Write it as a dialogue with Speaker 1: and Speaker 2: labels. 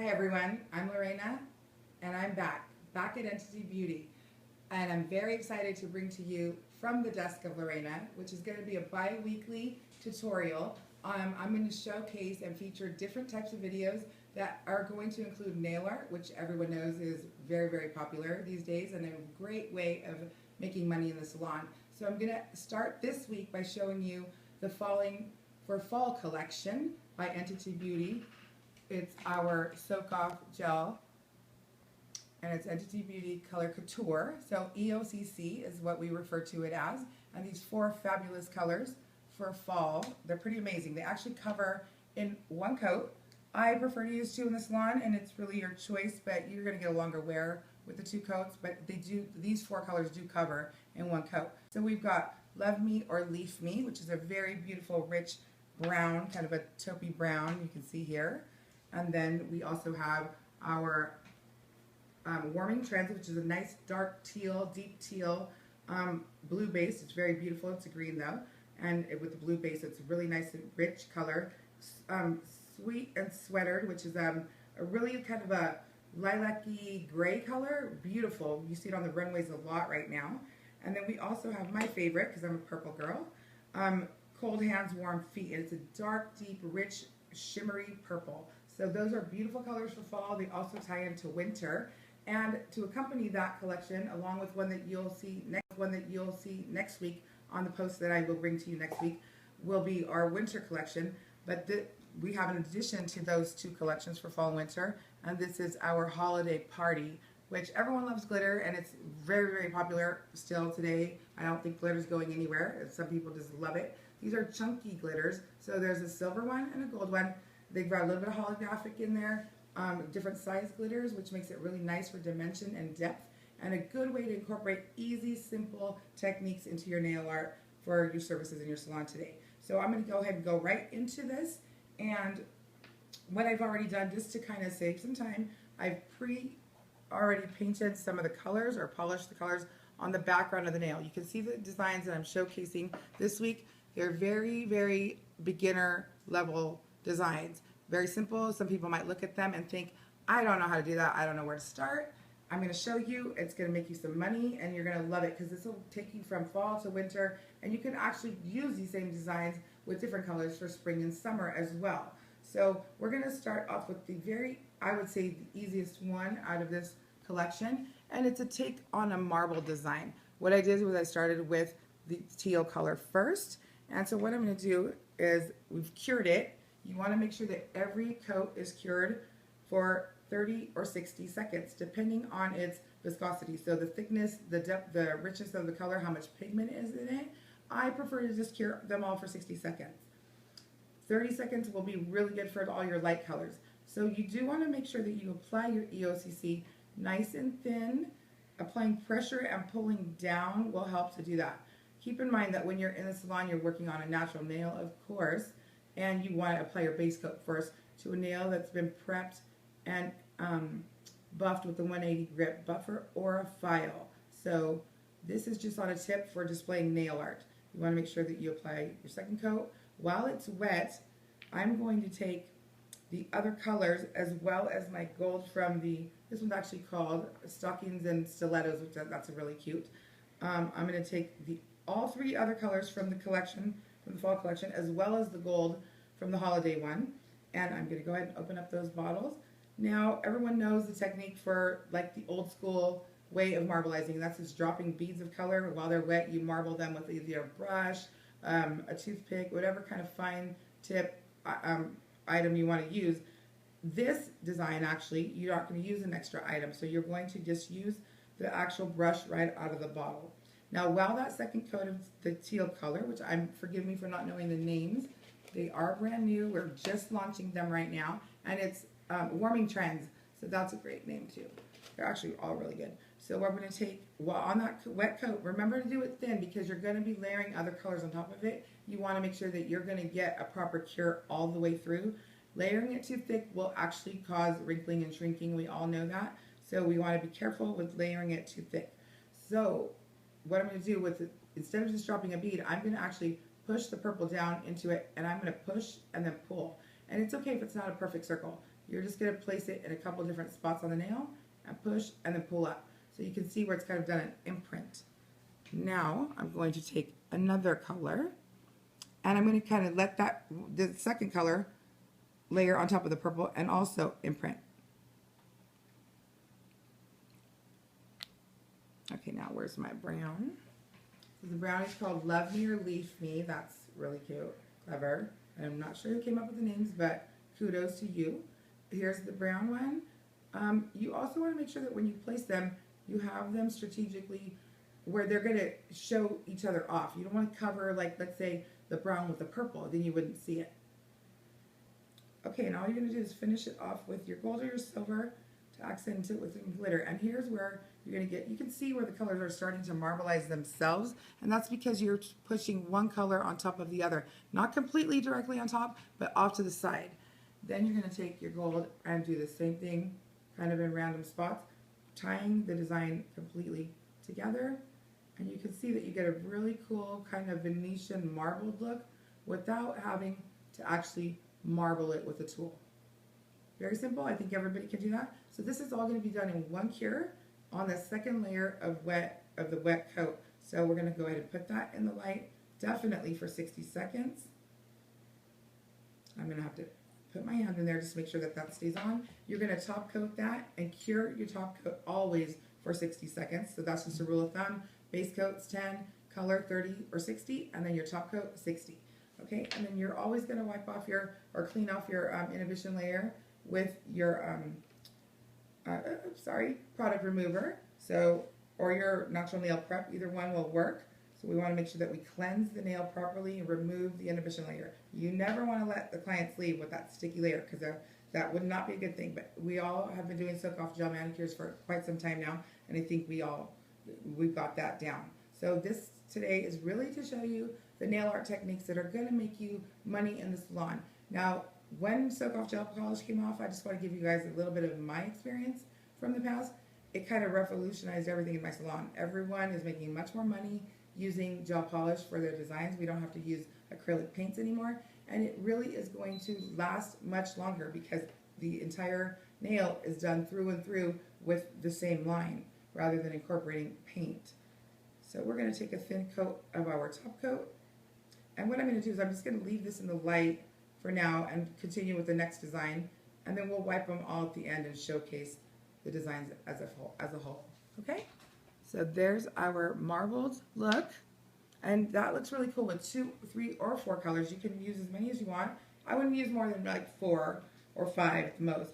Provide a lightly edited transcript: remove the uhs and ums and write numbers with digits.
Speaker 1: Hi everyone, I'm Lorena and I'm back at Entity Beauty. And I'm very excited to bring to you From the Desk of Lorena, which is going to be a bi-weekly tutorial. I'm going to showcase and feature different types of videos that are going to include nail art, which everyone knows is very, very popular these days and a great way of making money in the salon. So I'm going to start this week by showing you the Falling for Fall collection by Entity Beauty. It's our Soak Off Gel, and it's Entity Beauty Color Couture. So EOCC is what we refer to it as. And these four fabulous colors for fall, they're pretty amazing. They actually cover in one coat. I prefer to use two in the salon, and it's really your choice, but you're going to get a longer wear with the two coats, but these four colors do cover in one coat. So we've got Love Me or Leaf Me, which is a very beautiful, rich brown, kind of a taupey brown, you can see here. And then we also have our Warming Transit, which is a nice dark teal, deep teal, blue base. It's very beautiful. It's a green though. And with the blue base, it's a really nice and rich color. Sweet and Sweatered, which is a really kind of a lilac-y gray color. Beautiful. You see it on the runways a lot right now. And then we also have my favorite, because I'm a purple girl, Cold Hands, Warm Feet. And it's a dark, deep, rich, shimmery purple. So those are beautiful colors for fall. They also tie into winter. And to accompany that collection, along with one that you'll see next week on the post that I will bring to you next week, will be our winter collection. But we have an addition to those two collections for fall and winter, and this is our holiday party, which everyone loves glitter, and it's very, very popular still today. I don't think glitter's going anywhere. Some people just love it. These are chunky glitters. So there's a silver one and a gold one. They've got a little bit of holographic in there, different size glitters, which makes it really nice for dimension and depth, and a good way to incorporate easy, simple techniques into your nail art for your services in your salon today. So I'm going to go ahead and go right into this. And what I've already done, just to kind of save some time, I've already painted some of the colors or polished the colors on the background of the nail. You can see the designs that I'm showcasing this week. They're very, very beginner level designs. Very simple. Some people might look at them and think, I don't know how to do that. I don't know where to start. I'm going to show you. It's going to make you some money, and you're going to love it because this will take you from fall to winter, and you can actually use these same designs with different colors for spring and summer as well. So we're going to start off with the I would say the easiest one out of this collection, and it's a take on a marble design. What I did was I started with the teal color first, and so what I'm going to do is we've cured it. You want to make sure that every coat is cured for 30 or 60 seconds, depending on its viscosity. So the thickness, the depth, the richness of the color, how much pigment is in it. I prefer to just cure them all for 60 seconds. 30 seconds will be really good for all your light colors. So you do want to make sure that you apply your EOCC nice and thin. Applying pressure and pulling down will help to do that. Keep in mind that when you're in the salon, you're working on a natural nail, of course, and you want to apply your base coat first to a nail that's been prepped and buffed with the 180 grit buffer or a file. So this is just on a tip for displaying nail art. You want to make sure that you apply your second coat. While it's wet, I'm going to take the other colors as well as my gold from this one's actually called Stockings and Stilettos, which that's really cute. I'm going to take all three other colors from the collection, from the fall collection, as well as the gold from the holiday one. And I'm going to go ahead and open up those bottles. Now, everyone knows the technique for like the old school way of marbleizing. That's just dropping beads of color. While they're wet, you marble them with either a brush, a toothpick, whatever kind of fine tip item you want to use. This design, actually, you're not going to use an extra item. So you're going to just use the actual brush right out of the bottle. Now, while that second coat of the teal color, which forgive me for not knowing the names, they are brand new. We're just launching them right now, and it's Warming Trends. So that's a great name too. They're actually all really good. So we're going to take, on that wet coat, remember to do it thin because you're going to be layering other colors on top of it. You want to make sure that you're going to get a proper cure all the way through. Layering it too thick will actually cause wrinkling and shrinking. We all know that. So we want to be careful with layering it too thick. So what I'm going to do with it, instead of just dropping a bead, I'm going to actually push the purple down into it, and I'm going to push and then pull. And it's okay if it's not a perfect circle. you're just going to place it in a couple different spots on the nail and push and then pull up. So you can see where it's kind of done an imprint. Now I'm going to take another color and I'm going to kind of let that, the second color, layer on top of the purple and also imprint. Okay, now where's my brown? So the brown is called Love Me or Leave Me. That's really cute, clever. I'm not sure who came up with the names, but kudos to you. Here's the brown one. You also want to make sure that when you place them, you have them strategically where they're going to show each other off. You don't want to cover, like, let's say, the brown with the purple, then you wouldn't see it. Okay, and all you're going to do is finish it off with your gold or your silver to accent it with some glitter. And here's where you're going to get, you can see where the colors are starting to marbleize themselves, and that's because you're pushing one color on top of the other. Not completely directly on top, but off to the side. Then you're going to take your gold and do the same thing, kind of in random spots, tying the design completely together. And you can see that you get a really cool kind of Venetian marbled look without having to actually marble it with a tool. Very simple. I think everybody can do that. So this is all going to be done in one cure on the second layer of the wet coat. So we're going to go ahead and put that in the light, definitely for 60 seconds. I'm going to have to put my hand in there just to make sure that that stays on. You're going to top coat that and cure your top coat always for 60 seconds. So that's just a rule of thumb. Base coat's 10, color 30 or 60, and then your top coat 60. Okay, and then you're always going to wipe off your, or clean off your inhibition layer with your, product remover. So, or your natural nail prep, either one will work. So we want to make sure that we cleanse the nail properly and remove the inhibition layer. You never want to let the clients leave with that sticky layer because that would not be a good thing. But we all have been doing soak-off gel manicures for quite some time now, and I think we've got that down. So this today is really to show you the nail art techniques that are going to make you money in the salon. Now, when soak-off gel polish came off, I just want to give you guys a little bit of my experience from the past. It kind of revolutionized everything in my salon. Everyone is making much more money using gel polish for their designs. We don't have to use acrylic paints anymore, and it really is going to last much longer because the entire nail is done through and through with the same line rather than incorporating paint. So we're going to take a thin coat of our top coat, and what I'm going to do is I'm just going to leave this in the light for now and continue with the next design, and then we'll wipe them all at the end and showcase the designs as a whole. Okay? So there's our marbled look, and that looks really cool with 2, 3, or 4 colors. You can use as many as you want. I wouldn't use more than like 4 or 5 at the most.